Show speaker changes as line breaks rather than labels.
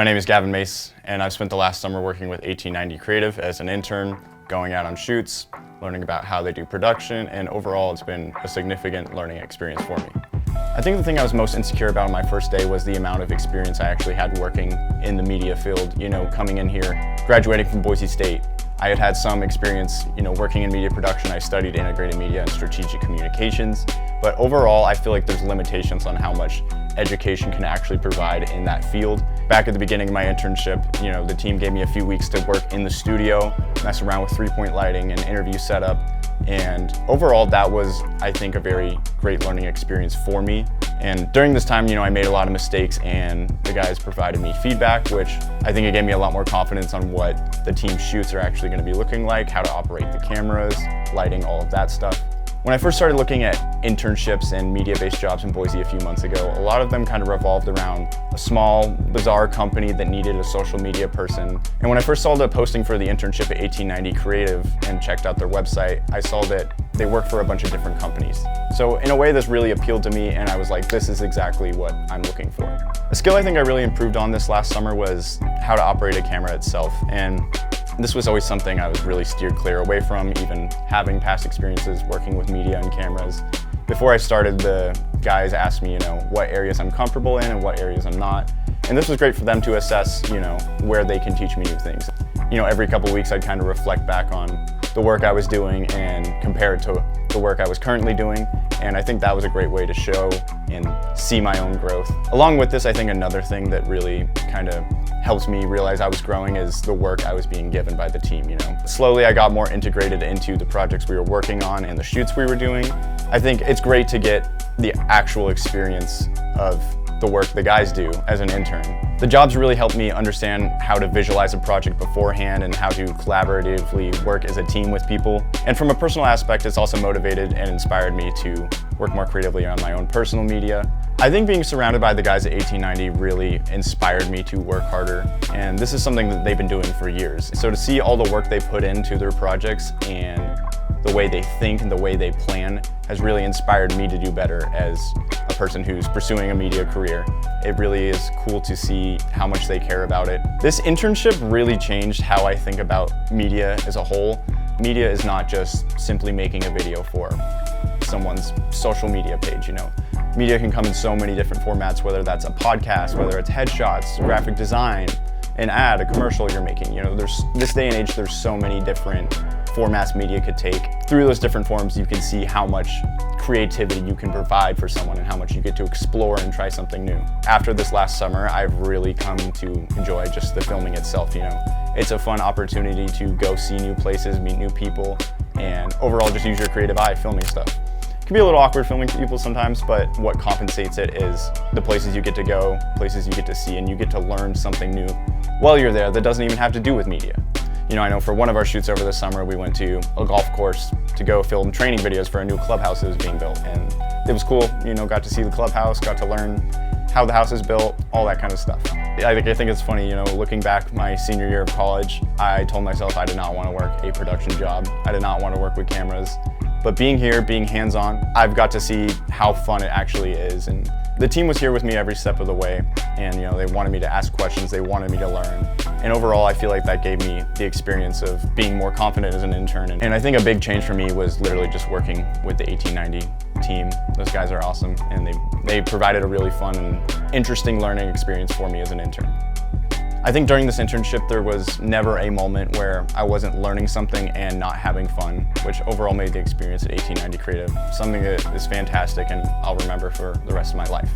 My name is Gavyn Mace, and I've spent the last summer working with 18Ninety Creative as an intern, going out on shoots, learning about how they do production, and overall it's been a significant learning experience for me. I think the thing I was most insecure about on my first day was the amount of experience I actually had working in the media field. Coming in here, graduating from Boise State, I had had some experience, working in media production. I studied integrated media and strategic communications, but overall I feel like there's limitations on how much education can actually provide in that field. Back at the beginning of my internship, the team gave me a few weeks to work in the studio, mess around with three-point lighting and interview setup. And overall, that was, I think, a very great learning experience for me. And during this time, I made a lot of mistakes, and the guys provided me feedback, which I think it gave me a lot more confidence on what the team shoots are actually going to be looking like, how to operate the cameras, lighting, all of that stuff. When I first started looking at internships and media-based jobs in Boise a few months ago, a lot of them kind of revolved around a small, bizarre company that needed a social media person. And when I first saw the posting for the internship at 18Ninety Creative and checked out their website, I saw that they work for a bunch of different companies. So in a way, this really appealed to me, and I was like, this is exactly what I'm looking for. A skill I think I really improved on this last summer was how to operate a camera itself. And this was always something I was really steered clear away from, even having past experiences working with media and cameras. Before I started, the guys asked me, what areas I'm comfortable in and what areas I'm not. And this was great for them to assess, where they can teach me new things. Every couple of weeks I'd kind of reflect back on the work I was doing and compare it to the work I was currently doing. And I think that was a great way to show and see my own growth. Along with this, I think another thing that really kind of helps me realize I was growing is the work I was being given by the team. Slowly I got more integrated into the projects we were working on and the shoots we were doing. I think it's great to get the actual experience of the work the guys do as an intern. The jobs really helped me understand how to visualize a project beforehand and how to collaboratively work as a team with people. And from a personal aspect, it's also motivated and inspired me to work more creatively on my own personal media. I think being surrounded by the guys at 18Ninety really inspired me to work harder, and this is something that they've been doing for years. So to see all the work they put into their projects and the way they think and the way they plan has really inspired me to do better as a person who's pursuing a media career. It really is cool to see how much they care about it. This internship really changed how I think about media as a whole. Media is not just simply making a video for someone's social media page, Media can come in so many different formats, whether that's a podcast, whether it's headshots, graphic design, an ad, a commercial you're making. There's this day and age, there's so many different formats media could take. Through those different forms, you can see how much creativity you can provide for someone and how much you get to explore and try something new. After this last summer, I've really come to enjoy just the filming itself. It's a fun opportunity to go see new places, meet new people, and overall just use your creative eye filming stuff. It can be a little awkward filming people sometimes, but what compensates it is the places you get to go, places you get to see, and you get to learn something new while you're there that doesn't even have to do with media. I know for one of our shoots over the summer, we went to a golf course to go film training videos for a new clubhouse that was being built. And it was cool, got to see the clubhouse, got to learn how the house is built, all that kind of stuff. I think it's funny, looking back my senior year of college, I told myself I did not want to work a production job. I did not want to work with cameras. But being here, being hands-on, I've got to see how fun it actually is. And the team was here with me every step of the way. And they wanted me to ask questions, they wanted me to learn. And overall, I feel like that gave me the experience of being more confident as an intern. And I think a big change for me was literally just working with the 18Ninety team. Those guys are awesome, and they provided a really fun and interesting learning experience for me as an intern. I think during this internship, there was never a moment where I wasn't learning something and not having fun, which overall made the experience at 18Ninety Creative something that is fantastic and I'll remember for the rest of my life.